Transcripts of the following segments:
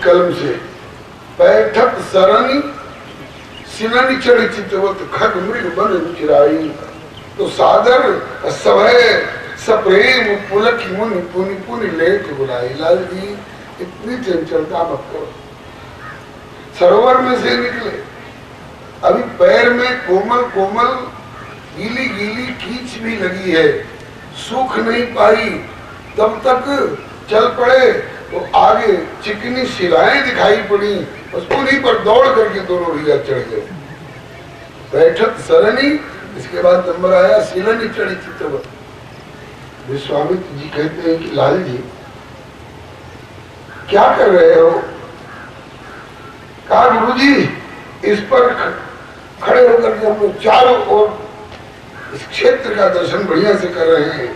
कलम से, बैठक सरनी सिननि चढ़ी चितवत खग मृग बन चिराई। तो सादर सभय सप्रेम पुलक मुनि पुनि पुनि लेट बुलाई। लाल जी इतनी चंचलता मत करो, सरोवर में से निकले, अभी पैर में कोमल कोमल गीली गीली कीच भी लगी है, सूख नहीं पाई, तब तक चल पड़े तो आगे चिकनी शिलाएं दिखाई पड़ी, उन्हीं पर दौड़ करके दोनों भैया चढ़ गए। बैठक सरनी, इसके बाद नंबर आया सिलनी चढ़ी चितवत। विश्वामित्र जी कहते हैं कि लाल जी क्या कर रहे हो? कहा गुरु जी इस पर खड़े होकर के हम लोग चारों ओर इस क्षेत्र का दर्शन बढ़िया से कर रहे हैं।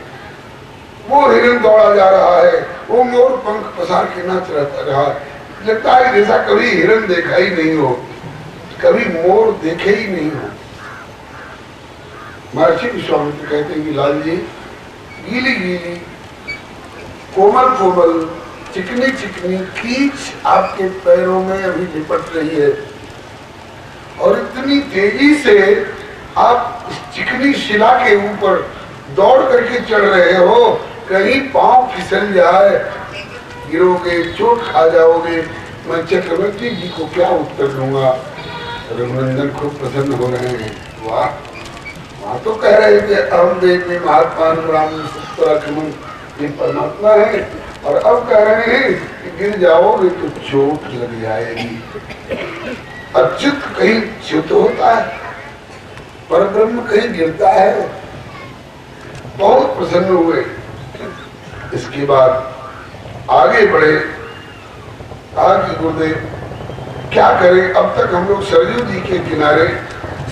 वो हिरण दौड़ा जा रहा है, वो मोर पंख पसार के नाच रहा है, लगता है जैसा कभी हिरण देखा ही नहीं हो, कभी मोर देखे ही नहीं हो। महर्षि विश्वामित्र कहते हैं कि लाल जी गीली गीली कोमल कोमल चिकनी चिकनी कीच आपके पैरों में अभी लिपट रही है, और इतनी तेजी से आप इस चिकनी शिला के ऊपर दौड़ करके चढ़ रहे हो, कहीं पांव फिसल जाए, गिरोगे, चोट खा जाओगे, मैं चक्रवर्ती जी को क्या उत्तर दूंगा? रघुनंदन खूब प्रसन्न हो रहे हैं। वाह, वहां तो कह रहे थे अहम देवी महात्मा ब्राह्मण सत्पराक्रमण ये परमात्मा है, और अब कह रहे हैं कि गिर जाओगे तो चोट लग जाएगी। अच्युत कहीं च्युत होता है, पर ब्रह्म कहीं गिरता है। बहुत प्रसन्न हुए। इसके बाद आगे बढ़े, कहा कि गुरुदेव क्या करें, अब तक हम लोग सरयू जी के किनारे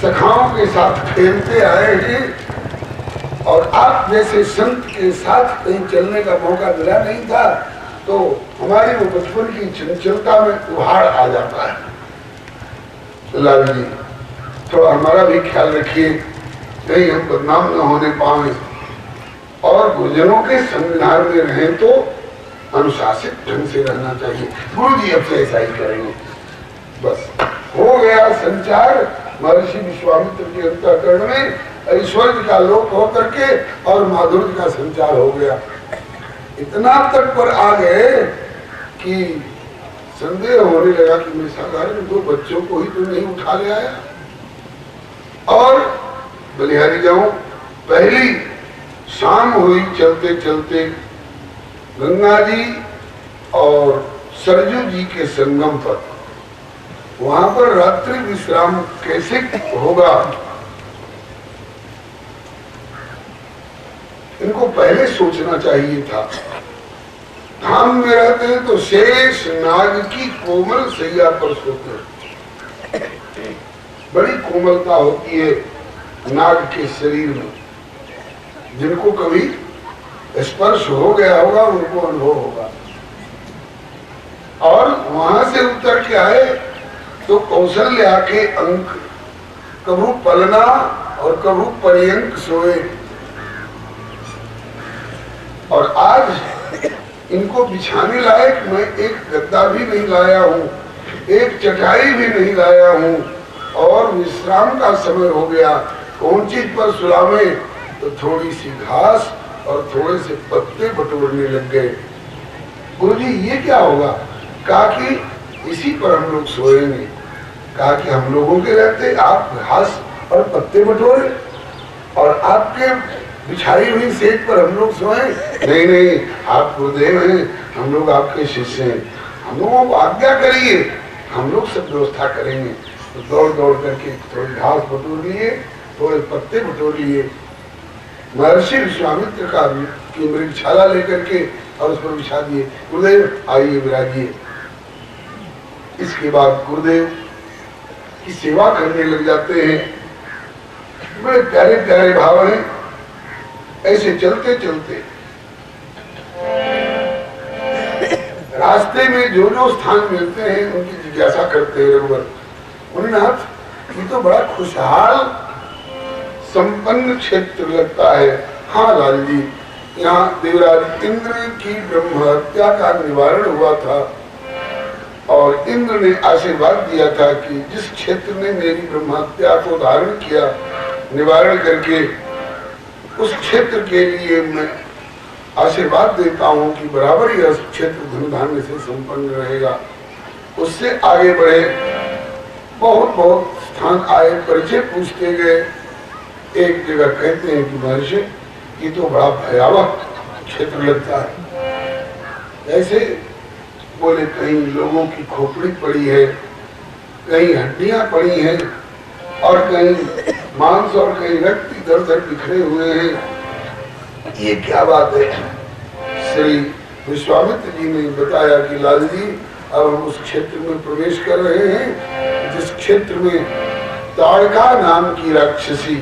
सखाओं के साथ खेलते आए हैं, और आप जैसे संत के साथ कहीं चलने का मौका मिला नहीं था, तो हमारी वो बचपन की चंचलता में उहाड़ आ जाता है। लाल जी थोड़ा हमारा भी ख्याल रखिए, कहीं हम बदनाम न होने पाए, और गुरुजनों के संविधान में रहें तो अनुशासित ढंग से रहना चाहिए। गुरु जी अब से ऐसा ही करेंगे। बस हो गया संचार महर्षि विश्वामित्र के अंतःकरण में, ऐश्वर्य का लोक होकर के और माधुर्य का संचार हो गया। इतना तक पर आ गए कि संदेह होने लगा कि मैं साधारण 2 बच्चों को ही तो नहीं उठा ले आया, और बलिहारी जाऊं। पहली शाम हुई, चलते चलते गंगा जी और सरजू जी के संगम पर, वहां पर रात्रि विश्राम कैसे होगा, इनको पहले सोचना चाहिए था। धाम में रहते हैं तो शेष नाग की कोमल सैया पर सोते हैं। बड़ी कोमलता होती है नाग के शरीर में, जिनको कभी स्पर्श हो गया होगा उनको अनुभव होगा। और वहां से उतर के आए तो कौशल्या के अंक कभू पलना और कभू पर्यंक सोए, और आज इनको बिछाने लायक मैं एक गद्दा भी नहीं लाया हूँ, एक चटाई भी नहीं लाया हूँ, और विश्राम का समय हो गया। कौन चीज पर सुलावे, तो थोड़ी सी घास और थोड़े से पत्ते बटोरने लग गए। गुरुजी ये क्या होगा? कहा कि इसी पर हम लोग सोएंगे। कहा कि हम लोगों के रहते आप घास और पत्ते बटोरे, और आपके बिछाई हुई सेज पर हम लोग सोए? नहीं नहीं, आप गुरुदेव हैं, हम लोग आपके शिष्य हैं, हम लोगों को आज्ञा करिए, हम लोग सब व्यवस्था करेंगे। तो दौड़ दौड़ करके थोड़ी घास बटोर लिए, थोड़े पत्ते बटोर लिए, महर्षि विश्वामित्र का की मृगशाला लेकर के और उस पर बिछा दिए। गुरुदेव आइए विराजिए। इसके बाद गुरुदेव की सेवा करने लग जाते हैं। बड़े प्यारे प्यारे भाव हैं। ऐसे चलते चलते रास्ते में जो जो स्थान मिलते हैं उनकी जिज्ञासा करते हैं रघुवर। मुनिनाथ ये तो बड़ा खुशहाल संपन्न क्षेत्र लगता है। हाँ लाल जी, यहाँ देवराज इंद्र की ब्रह्म हत्या का निवारण हुआ था, और इंद्र ने आशीर्वाद दिया था कि जिस क्षेत्र ने मेरी ब्रह्महत्या को धारण किया, निवारण करके, उस क्षेत्र के लिए मैं आशीर्वाद देता हूँ कि बराबर यह क्षेत्र धन धान्य से संपन्न रहेगा। उससे आगे बढ़े, बहुत बहुत स्थान आए, परिचय पूछते गए। एक जगह कहते हैं कि महर्षि ये तो बड़ा भयावह क्षेत्र लगता है। ऐसे बोले कहीं लोगों की खोपड़ी पड़ी है, कहीं हड्डियां पड़ी हैं, और कहीं मांस और कहीं रक्त इधर उधर बिखरे हुए हैं। ये क्या बात है? श्री विश्वामित्र जी ने बताया कि लाल जी अब हम उस क्षेत्र में प्रवेश कर रहे हैं जिस क्षेत्र में ताड़का नाम की राक्षसी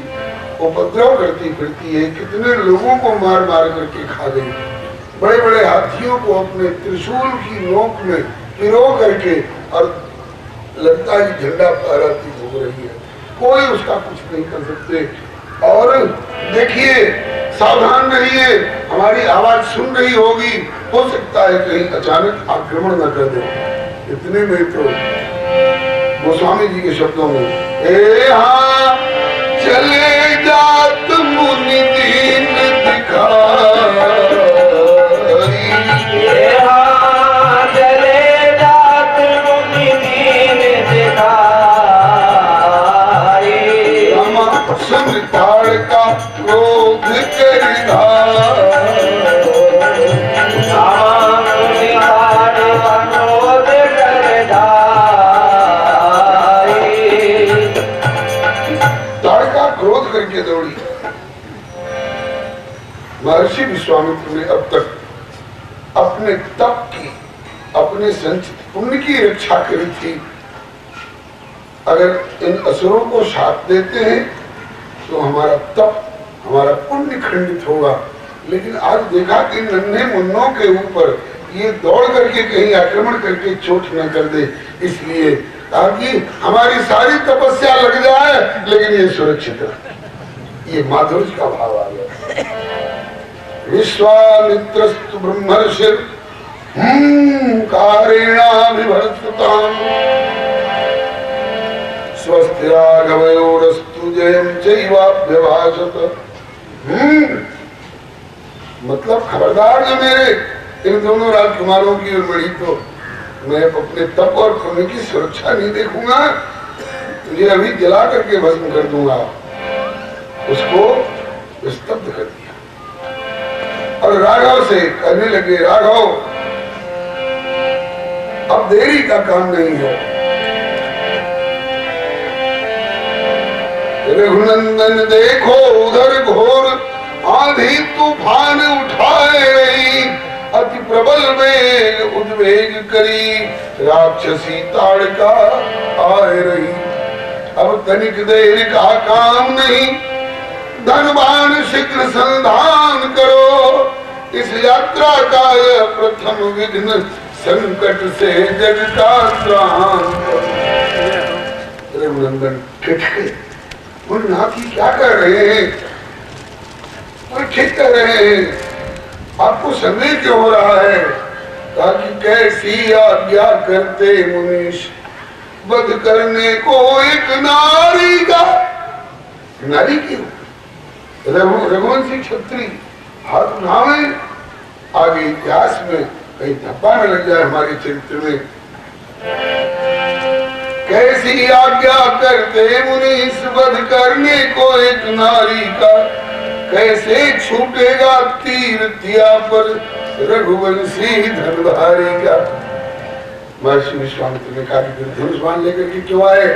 उपद्रव करती फिरती है। कितने लोगों को मार मार करके खा गई, बड़े बड़े हाथियों को अपने त्रिशूल की नोक में पिरो करके, और लगता है झंडा फहराती घूम रही है, कोई उसका कुछ नहीं कर सकते। और देखिए, सावधान रहिए, हमारी आवाज सुन रही होगी, हो सकता है कहीं अचानक आक्रमण न कर दे। इतने में तो गोस्वामी जी के शब्दों में, ए हाँ चले जात मुनि दीन दिखाई, चले जात मुनि दीन दिखाई, सुन ताड़का क्रोध ताड़का क्रोध करके दौड़ी। महर्षि विश्वामित्र ने अब तक अपने तप की, अपने संचित पुण्य की रक्षा करी थी। अगर इन असुरों को शाप देते हैं तो हमारा तप, हमारा पुण्य खंडित होगा। लेकिन आज देखा कि नन्हे मुन्नों के ऊपर ये दौड़ करके कहीं आक्रमण करके चोट न कर दे, इसलिए ताकि हमारी सारी तपस्या लग जाए लेकिन ये सुरक्षित रहे। ये माधुर्य का भाव आ गया। विश्वामित्रस्तु ब्रह्मर्षि कारेणाभिभर्तताम् स्वस्तिराघवयोरस्तु जयं चैवाभ्यभाषत। मतलब खबरदार जो मेरे इन दोनों राजकुमारों की उर्वरी, तो मैं अपने तप और पुण्य की सुरक्षा नहीं देखूंगा, तुझे अभी जला करके भस्म कर दूंगा। उसको स्तब्ध कर दिया और राघव से कहने लगे, राघव अब देरी का काम नहीं है। रघुनंदन देखो उधर घोर आंधी तूफान उठाए रही, अति प्रबल वेग उद्वेग करी, राक्षसी ताड़का आए रही। अब तनिक देर का काम नहीं, धनवान शीघ्र संधान करो, इस यात्रा का यह प्रथम विघ्न, संकट से जग का त्राण करो। रघुनंदन उन नाथी क्या कर रहे हैं? और ठीक कर रहे हैं, आपको संदेह क्यों हो रहा है? ताकि कैसी आज्ञा करते मुनीश, वध करने को एक नारी का। नारी क्यों? रघुवंशी क्षत्रिय हाथ उठावे, आगे इतिहास में कहीं धब्बा न लग जाए हमारे चरित्र में। कैसी आज्ञा करते मुनीश, वध करने को एक नारी का, कैसे छूटेगा तीर दिया पर रघुवंशी धनुधारी का। महर्षि विश्वामित्र ने कहा कि धनुष बाण लेकर के क्यों आए?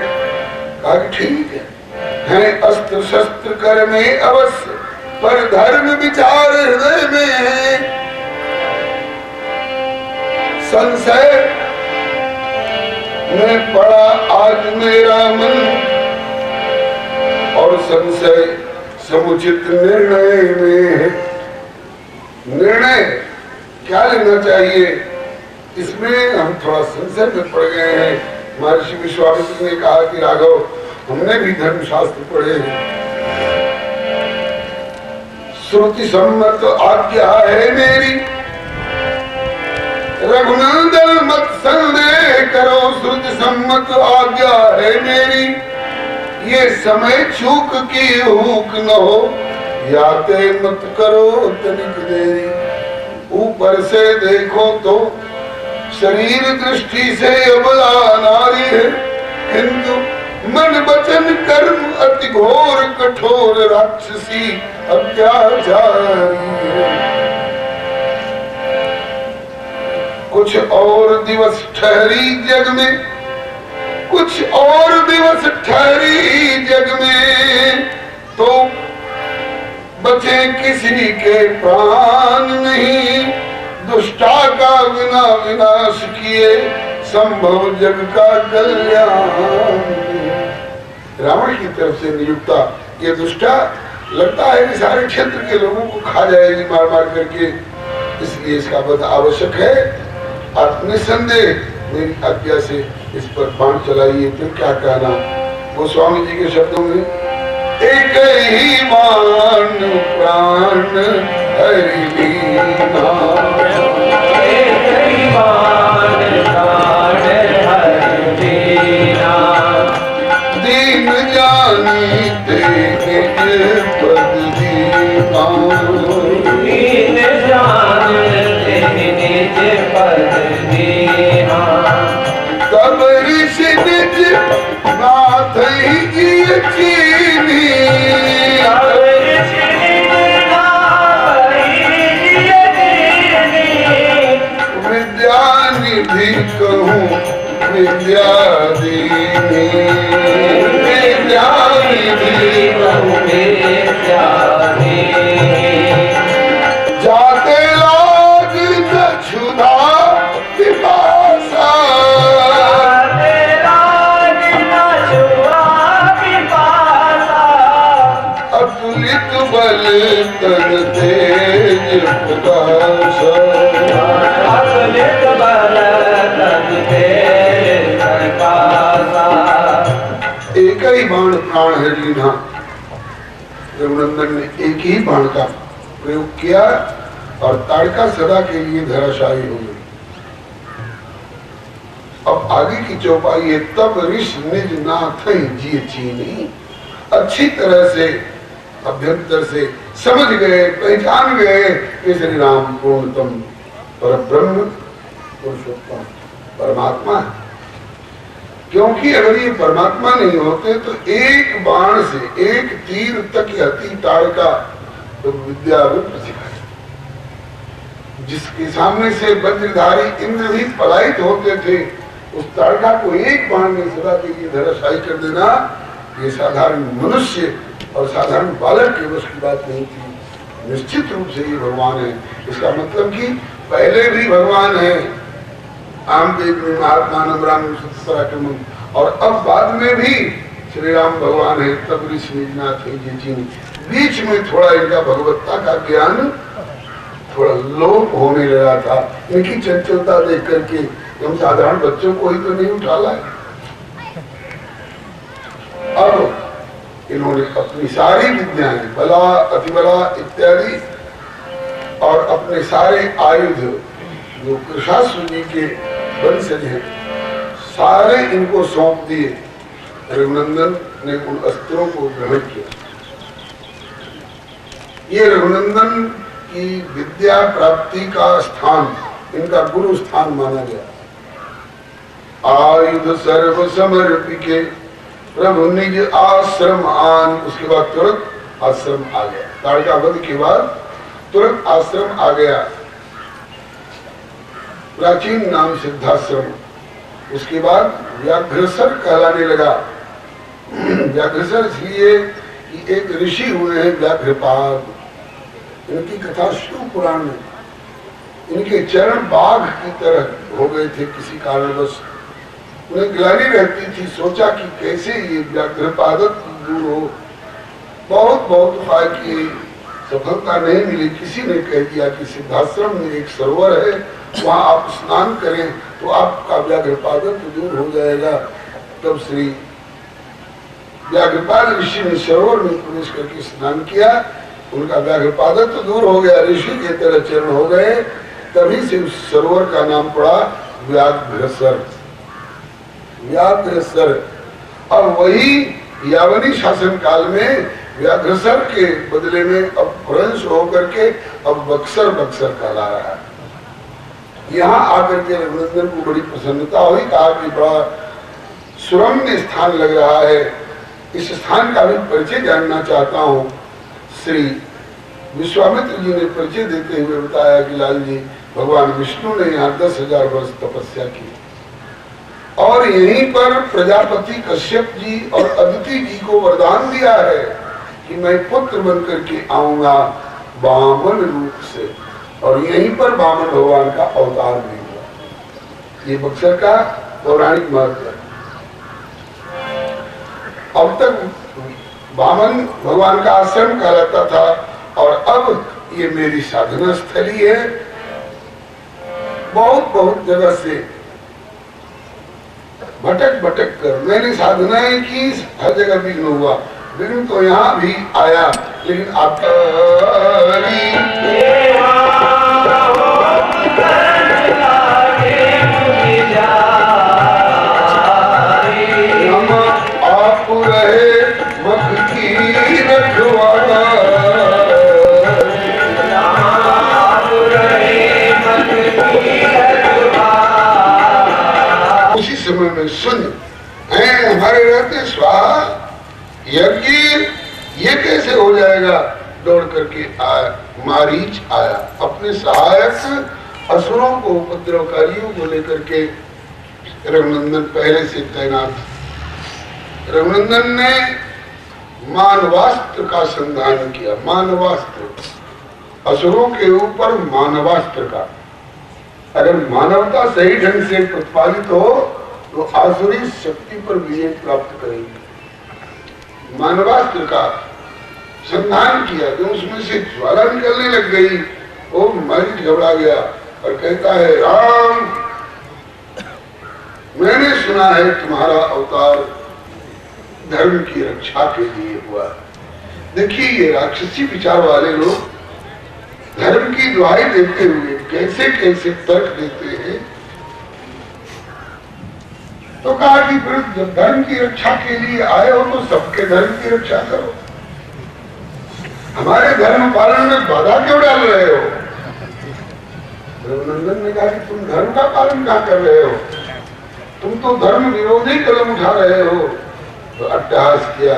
कहा कि ठीक है अस्त्र शस्त्र कर में अवश्य, पर धर्म विचार हृदय में है। संशय में पड़ा आज मेरा मन, और संशय समुचित निर्णय में है। निर्णय क्या लेना चाहिए, इसमें हम थोड़ा संशय में पड़ गए हैं। महर्षि विश्वामित्र ने कहा कि राघव, हमने भी धर्मशास्त्र पढ़े हैं, श्रुति सम्मत आज्ञा है मेरी, रघुनंदन मत संदेह करो, मत आज्ञा है मेरी, ये समय चूक की हुक न हो, याते मत करो तनिक देरी। ऊपर से देखो तो शरीर दृष्टि से अबला नारी है, किंतु मन वचन कर्म अति घोर कठोर राक्षसी अत्याचारी है। कुछ और दिवस ठहरी जग में, कुछ और दिवस ठहरी जग में, तो बचे किसी के प्राण नहीं। दुष्टा का बिना विनाश किए संभव जग का कल्याण। रावण की तरफ से नियुक्ता ये दुष्टा लगता है कि सारे क्षेत्र के लोगों को खा जाएगी मार मार करके, इसलिए इसका वध आवश्यक है। और निसंदेह मेरी आज्ञा से इस पर बाण चलाइए। फिर क्या कहना गोस्वामी जी के शब्दों में, एक ही बाण प्राण हरि लीना, एक ही बाण प्राण हरि लीना, दीन जानी तेरे पद दीना, दीन जानते निज पद दीना। तब ऋषि निज नाथ ही चीनी, विद्यानिधि कहूँ विद्या दीनी, विद्यानिधि कहूँ विद्या दीनी। जाते लाग न क्षुधा पिपासा, अतुलित बल तन तेज प्रकाश, अतुलित बल तन तेज प्रकाश। एक ही बाण प्राण है लीना। रघुनंदन ने एक ही बाण का प्रयोग किया और ताड़का सदा के लिए धराशायी हो गई। अब आगे की चौपाई है, तब ऋष निज नाथ जिय चीनी। अच्छी तरह से अभ्यंतर से समझ गए, पहचान गए कि श्री राम पूर्णतम परब्रह्म पुरुषोत्तम परमात्मा है। क्योंकि अगर ये परमात्मा नहीं होते तो एक बाण से एक तीर तक हती ताड़का तो विद्या रूप सिखाए। जिसके सामने से वज्रधारी इंद्र भी पलायित होते थे, उस ताड़का को एक बाण में सदा के लिए धराशायी कर देना, ये साधारण मनुष्य और साधारण बालक के वश की बात नहीं थी। निश्चित रूप से ये भगवान है। इसका मतलब कि पहले भी भगवान है, आमदेव में महात्मा नमराम पराक्रम, और अब बाद में भी श्री राम भगवान है। तब ऋषि निजनाथ जी बीच में थोड़ा इनका भगवत्ता का ज्ञान थोड़ा लोप होने लगा था। इनकी चंचलता देख करके हम साधारण बच्चों को ही तो नहीं उठा लाए। अब इन्होंने अपनी सारी विद्याएं, बला अतिबला इत्यादि, और अपने सारे आयुध जो कृषासु जी के वंशज हैं, सारे इनको सौंप दिए। रघुनंदन ने उन अस्त्रों को ग्रहण किया। ये रघुनंदन की विद्या प्राप्ति का स्थान, इनका गुरु स्थान माना गया। आयुध सर्व समर्पिके प्रभु निज आश्रम आन। उसके बाद तुरंत आश्रम आ गया। ताड़का वध के बाद तुरंत आश्रम आ गया, प्राचीन नाम सिद्धाश्रम। उसके बाद व्याघ्रसर कहलाने लगा। व्याघ्रसर इसलिए कि एक ऋषि हुए हैं व्याघ्रपाद, इनकी कथा शिव पुराण में। इनके चरण बाघ की तरह हो गए थे किसी कारणवश। उन्हें ग्लानि रहती थी, सोचा कि कैसे ये व्याघ्रपादत दूर हो। बहुत बहुत उपाय किए, सफलता नहीं मिली। किसी ने कह दिया कि सिद्धाश्रम में एक सरोवर है, वहां आप स्नान करें तो आपका व्याघ्रपादत दूर हो जाएगा। तब श्री व्याघ्रपाद ऋषि ने सरोवर में प्रवेश करके स्नान किया, उनका व्याघ्रपादत तो दूर हो गया, ऋषि की तरह चरण हो गए। तभी से उस सरोवर का नाम पड़ा व्याघ्रसर। व्याघ्रसर। अब वही यावनी शासन काल में व्याघ्रसर के बदले में अब भ्रंश होकर के अब बक्सर कहला रहा है। यहाँ आकर के रघुनंदन को बड़ी प्रसन्नता हुई, कहा कि बड़ा सुरम्य स्थान लग रहा है, इस स्थान का भी परिचय जानना चाहता हूँ। श्री विश्वामित्र जी ने परिचय देते हुए बताया कि लाल जी, भगवान विष्णु ने यहाँ 10,000 वर्ष तपस्या की और यहीं पर प्रजापति कश्यप जी और अदिति जी को वरदान दिया है कि मैं पुत्र बनकर के आऊंगा वामन रूप से, और यहीं पर वामन भगवान का अवतार भी हुआ। ये बक्सर का पौराणिक महत्व है। अब तक वामन भगवान का आश्रम कहलाता था और अब ये मेरी साधना स्थली है। बहुत जगह से भटक कर मैंने साधनाएं की, हर जगह विघ्न हुआ। विघ्न तो यहाँ भी आया, लेकिन आपका आप रहे मख की रखवाला, उसी समय में सुन हमारे रहते स्वाहा यज्ञ, ये कैसे हो जाएगा? दौड़ करके आया, मारीच आया, अपने सहायक असुरों को, उपद्रवकारियों को लेकर के। रघुनंदन पहले से तैनात। रघुनंदन ने मानवास्त्र का संधान किया। मानवास्त्र, असुरों के ऊपर मानवास्त्र का। अगर मानवता सही ढंग से प्रतिपालित हो तो आसुरी शक्ति पर विजय प्राप्त करेगी। मानवास्त्र का संधान किया, जो उसमें से ज्वाला निकलने लग गई, वो मारीच घबरा गया और कहता है, राम, मैंने सुना है तुम्हारा अवतार धर्म की रक्षा के लिए हुआ। देखिए, ये राक्षसी विचार वाले लोग धर्म की दुहाई देते हुए कैसे कैसे तर्क देते हैं। तो कहा कि फिर जब धर्म की रक्षा के लिए आए हो तो सबके धर्म की रक्षा करो, हमारे धर्म पालन में बाधा क्यों डाल रहे हो? रघुनंदन ने कहा कि तुम धर्म का पालन कहाँ कर रहे हो, तुम तो धर्म विरोधी कदम उठा रहे हो। तो अट्टहास किया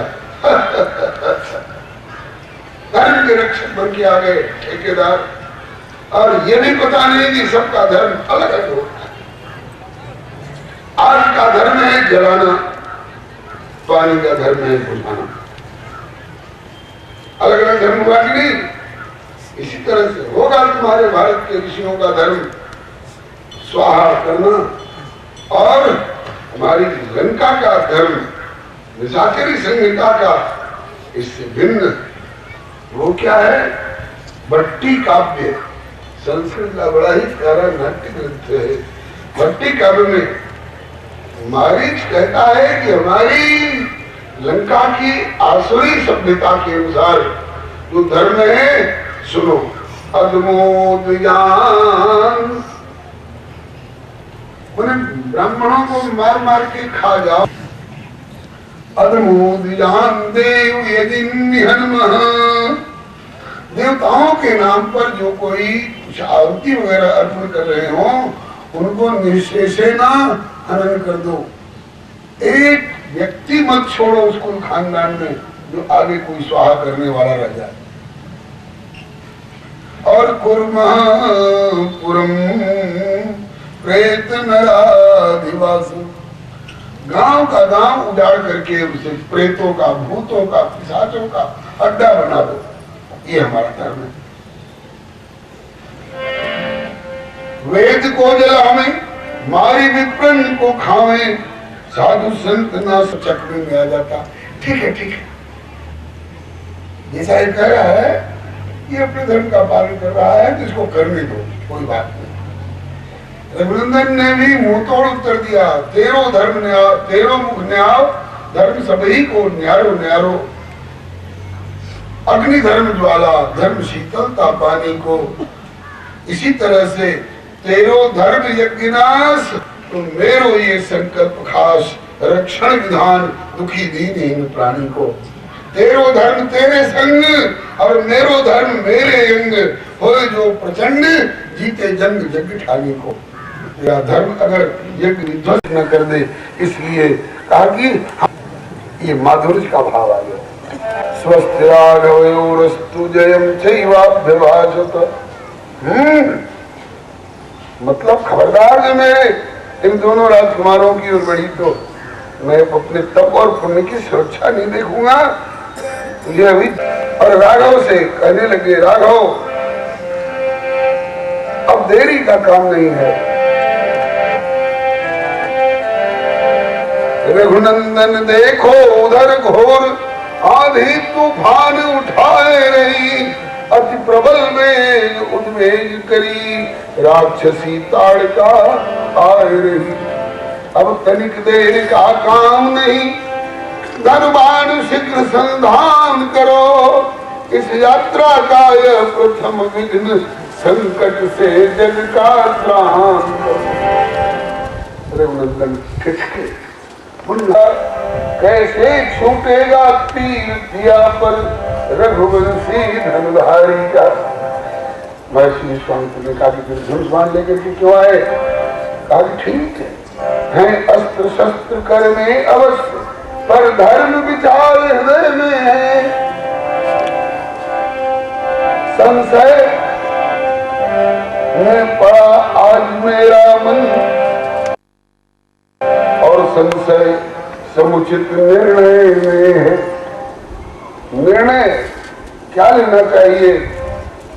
धर्म के रक्षक बन के आ गए ठेकेदार, और ये भी पता नहीं कि सबका धर्म अलग अलग होता है। आग का धर्म है जलाना, पानी का धर्म है बुझाना। अलग अलग धर्म हुआ कि नहीं? इसी तरह से होगा तुम्हारे भारत के ऋषियों का धर्म स्वाहा करना, और हमारी लंका का धर्म निशाचरी संहिता का इससे भिन्न। वो क्या है? भट्टी काव्य, संस्कृत का बड़ा ही प्यारा नाट्य ग्रंथ है। भट्टी काव्य में मारीच कहता है कि हमारी लंका की आसुरी सभ्यता के अनुसार जो धर्म है, सुनो, अधमोदयान, ब्राह्मणों को मार मार के खा जाओ। अधमोदयान देव यदि निहन्मः, देवताओं के नाम पर जो कोई कुछ आहुति वगैरह अर्पण कर रहे हो, उनको निःशेषेण हनन कर दो। एक व्यक्ति मत छोड़ो उस कुल खानदान में जो आगे कोई स्वाहा करने वाला रह जाए। और कुर्मः पुरम प्रेत नराधिवास, गांव का गांव उजाड़ करके उसे प्रेतों का, भूतों का, पिशाचों का अड्डा बना दो। ये हमारा धर्म है। वेद को जलावे, मारी विप्रन को खावे, साधु संत ना चक्र में आ जाता। ठीक है, ठीक है, जैसा ये कह रहा है, ये अपने धर्म का पालन कर रहा है तो इसको करने दो, कोई बात नहीं। रघुनंदन ने भी मुंह तोड़ उत्तर दिया, तेरो धर्म न्याय, तेरो मुख न्याय, धर्म सभी को न्यारो न्यारो। अग्नि धर्म ज्वाला, धर्म शीतलता पानी को। इसी तरह से तेरो धर्म यज्ञनाश, तो मेरो ये संकल्प खास रक्षण विधान दुखी दीनहीन प्राणी को। तेरो धर्म तेरे संग और मेरो धर्म मेरे अंग हो जो प्रचंड जीते जंग जग ठानी को। तेरा धर्म अगर यज्ञ विध्वंस न कर दे, इसलिए कहा कि ये माधुर्य का भाव आ गया। स्वस्थ राघवयोरस्तु जयम चैवाभ्यभाषत। मतलब खबरदार जो मेरे इन दोनों राजकुमारों की ओर बढ़ी तो मैं अपने तप और पुण्य की सुरक्षा नहीं देखूंगा। ये अभी और राघव से कहने लगे, राघव अब देरी का काम नहीं है। रघुनंदन देखो उधर घोर आधी तूफान उठाए रही, अति प्रबल में उद्वेग करी राक्षसी ताड़का आए रही। अब तनिक देर का काम नहीं, धनुबाण शीघ्र संधान करो। इस यात्रा का यह प्रथम विघ्न, संकट से जग का त्राण करो। रघुनंदन खिसके बोला, कैसे छूटेगा तीर दिया पर रघुवंशी धनुधारी का। महर्षि विश्वामित्र ने कहा कि फिर धनुष बाण लेकर के क्यों आए? कहा ठीक है अस्त्र शस्त्र कर में अवश्य, पर धर्म विचार हृदय में है। संशय में पड़ा आज मेरा मन, और संशय समुचित निर्णय में है। निर्णय क्या लेना चाहिए,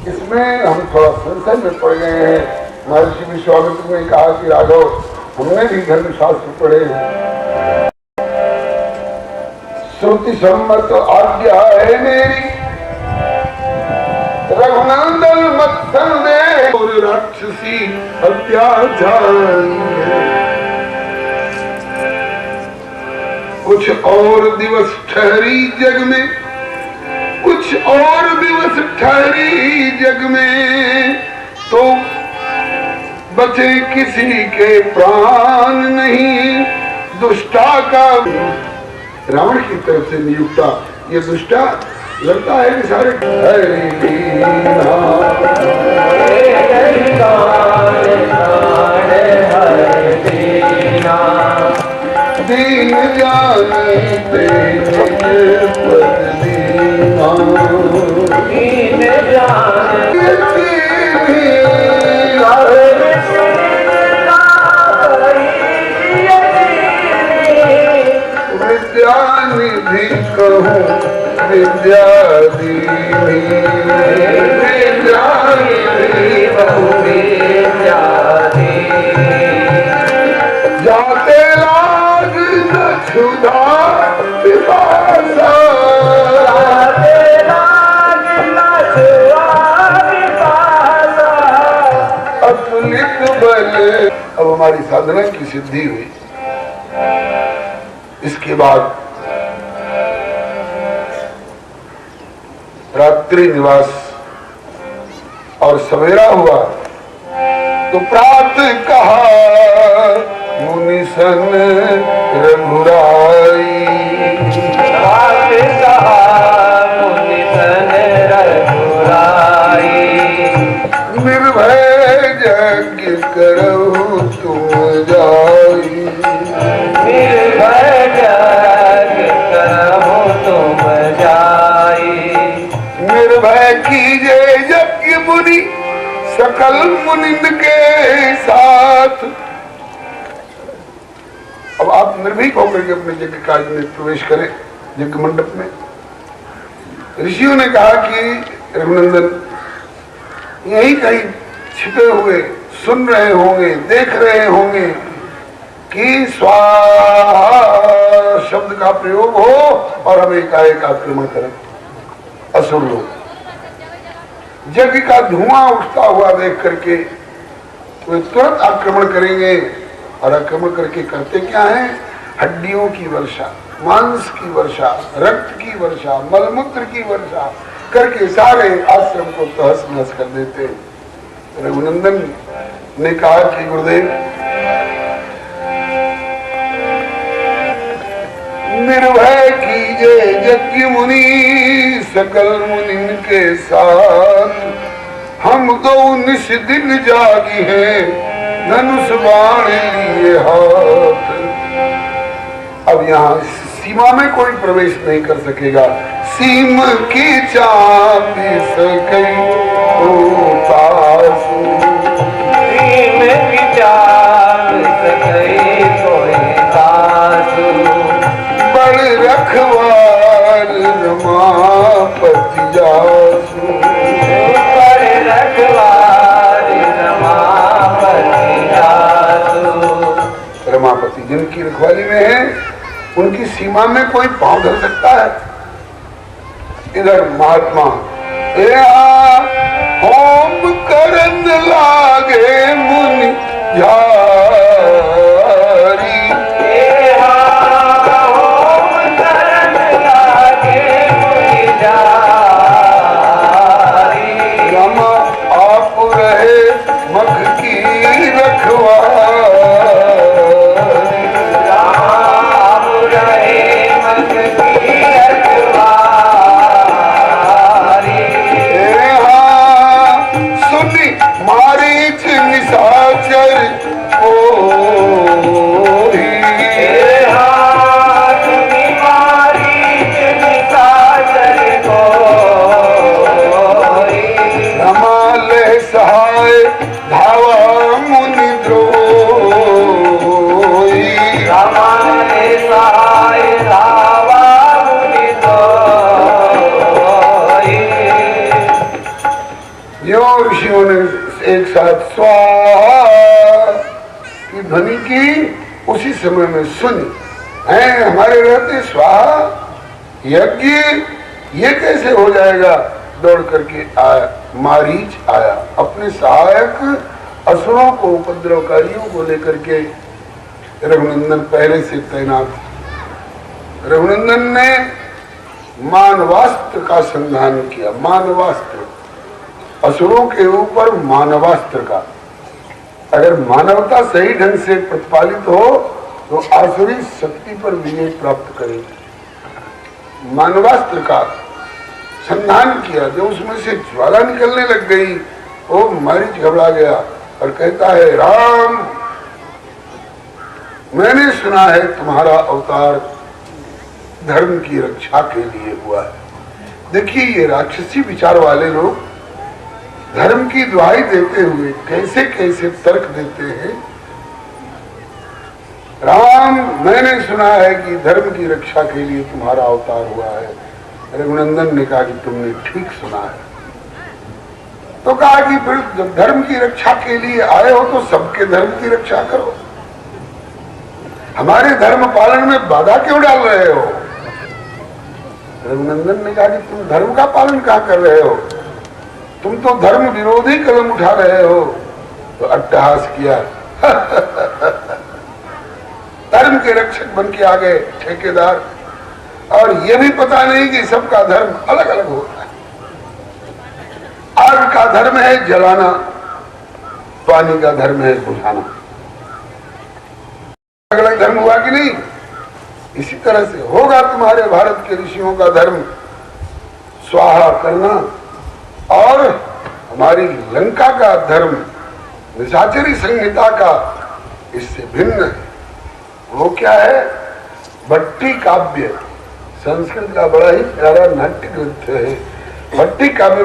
इसमें हम थोड़ा संशय में पड़ गए हैं। महर्षि विश्वामित्र ने कहा कि राघव, हमने भी धर्मशास्त्र पढ़े हैं, श्रुति सम्मत आज्ञा है मेरी, रघुनंदन मत संदेह और राक्षसी अत्याचारी है। कुछ और दिवस ठहरी जग में, कुछ और दिवस ठहरी जग में, तो बचे किसी के प्राण नहीं। दुष्टा का रावण की तरफ से नियुक्ता, ये दुष्टा लगता है कि सारे दीन जानते विद्यानिधि कहूँ विद्यादि जाते लाग न क्षुधा पिपासा, अतुलित बल। अब हमारी साधना की सिद्धि हुई। इसके बाद रात्रि निवास और सवेरा हुआ तो प्रातः कहा मुनि सन रघुराई। निर्भय यज्ञ करो तुम जाई, निर्भय यज्ञ करो तुम जाई। निर्भय कीजिए यज्ञ मुनि सकल मुनिंद के साथ। अब आप निर्भीक होकर के अपने यज्ञ कार्य में प्रवेश करें। यज्ञ मंडप में ऋषियों ने कहा कि रघुनंदन यही कहीं छिपे हुए सुन रहे होंगे, देख रहे होंगे कि स्वाहा शब्द का प्रयोग हो और हम एकाएक आक्रमण करें। असुर लोग यज्ञ का धुआं उठता हुआ देख करके वे तुरंत आक्रमण करेंगे। और आक्रमण करके करते क्या है? हड्डियों की वर्षा, मांस की वर्षा, रक्त की वर्षा, मलमूत्र की वर्षा करके सारे आश्रम को तहस नहस कर देते। रघुनंदन ने कहा कि गुरुदेव निर्भय कीजे यज्ञ मुनि सकल मुनि के साथ, हम दो निश दिन जागी हैं धनुष बाण लिए हाथ। अब यहाँ सीमा में कोई प्रवेश नहीं कर सकेगा। सीम की चाबी सकई तासु, सीम की चाबी सकई कोई तासु, बड़ रखवार रमापति जासु, बड़ रखवार रमापति जासु। रमापति जिनकी रखवाली में है उनकी सीमा में कोई पांव धर सकता है। इधर महात्मा होम करन लागे मुनि झारी, होम करन लागे मुनि झारी, रमा आप रहे मख की रखवारी, मारीच निशाचर कोई, मारीच निशाचर कोई, रमाले सहाय धावा मुनि द्रोही, रमाले सहाय धावा मुनि द्रोही। यो ऋषियों ने एक साथ स्वाहा की ध्वनि की, उसी समय में सुनी है हमारे रहते स्वाहा यज्ञ ये कैसे हो जाएगा। दौड़ करके आया, मारीच आया अपने सहायक असुरों को, उपद्रवकारियों को लेकर के। रघुनंदन पहले से तैनात। रघुनंदन ने मानवास्त्र का संधान किया। मानवास्त्र असुरों के ऊपर मानवास्त्र का, अगर मानवता सही ढंग से प्रतिपालित हो तो आसुरी शक्ति पर विजय प्राप्त करेगी। मानवास्त्र का संधान किया। जब उसमें से ज्वाला निकलने लग गई, वो मारीच घबरा गया और कहता है राम, मैंने सुना है तुम्हारा अवतार धर्म की रक्षा के लिए हुआ है। देखिए ये राक्षसी विचार वाले लोग धर्म की दुहाई देते हुए कैसे कैसे तर्क देते हैं। राम, मैंने सुना है कि धर्म की रक्षा के लिए तुम्हारा अवतार हुआ है। रघुनंदन ने कहा कि तुमने ठीक सुना है। तो कहा कि फिर जब धर्म की रक्षा के लिए आए हो तो सबके धर्म की रक्षा करो, हमारे धर्म पालन में बाधा क्यों डाल रहे हो। रघुनंदन ने कहा कि तुम धर्म का पालन कहाँ कर रहे हो, तुम तो धर्म विरोधी कदम उठा रहे हो। तो अट्टहास किया धर्म के रक्षक बन के आ गए ठेकेदार, और ये भी पता नहीं कि सबका धर्म अलग अलग होता है। आग का धर्म है जलाना, पानी का धर्म है बुझाना। अलग अलग धर्म हुआ कि नहीं। इसी तरह से होगा तुम्हारे भारत के ऋषियों का धर्म स्वाहा करना, और हमारी लंका का धर्म निशाचरी संहिता का इससे भिन्न है। वो क्या है, भट्टी काव्य, संस्कृत का बड़ा ही प्यारा नाट्य ग्रंथ है। भट्टी काव्य